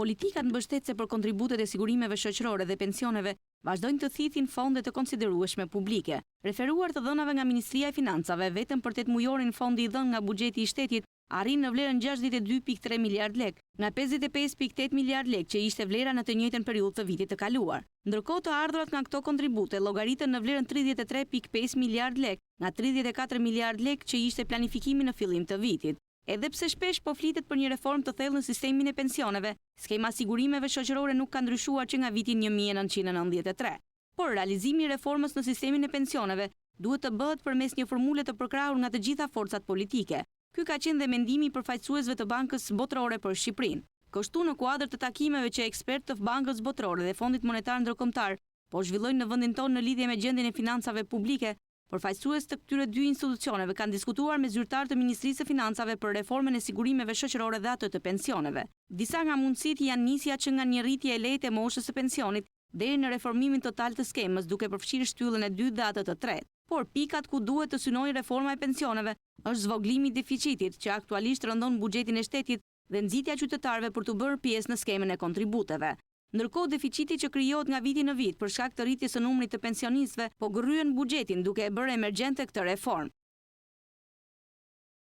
politikat mbështetëse për kontributet e sigurimeve shoqërore dhe pensioneve vazhdojnë të thithin fonde të konsiderueshme publike. Referuar të dhënave nga Ministria e Financave, vetëm për 8 mujorin fondi i dhënë nga buxheti i shtetit arrin në vlerën 62.3 miliard lek, nga 55.8 miliard lek që ishte vlera në të njëjtën periudhë të vitit të kaluar. Ndërkohë të ardhurat nga këto kontribute llogaritën në vlerën 33.5 miliard lek, nga 34 miliard lek që ishte planifikimi në fillim të vitit. Edhe pse shpesh po flitet për një reformë të thellë në sistemin e pensioneve, skema sigurimeve shoqërore nuk ka ndryshuar që nga viti 1993. Por realizimi i reformës në sistemin e pensioneve duhet të bëhet përmes një formule të përkrahur nga të gjitha forcat politike. Ky ka qenë dhe mendimi i përfaqësuesve të Bankës Botërore për Shqipërinë. Kështu në kuadër të takimeve që ekspertë të Bankës Botërore dhe Fondit Monetar Ndërkombëtar po zhvillojnë në vendin tonë në lidhje me gjendjen e financave publike, përfaqësues të këtyre dy institucioneve kanë diskutuar me zyrtar të Ministrisë së Financave për reformën e sigurimeve shoqërore dhe atë të pensioneve. Disa nga mundësitë janë nisja që nga një rritje e lehtë e moshës së pensionit deri në reformimin total të skemës, duke përfshirë shtyllën e dytë dhe atë të tretë. Por pikat ku duhet të synojë reforma e pensioneve është zvoglimi i deficitit që aktualisht rëndon buxhetin e shtetit dhe nxitja e qytetarëve për të bërë pjesë në skemën e kontributeve. Ndërkohë deficiti që krijohet nga viti në vit për shkak të rritjes së numrit të pensionistëve po gërryen buxhetin duke e bërë emergjente këtë reformë.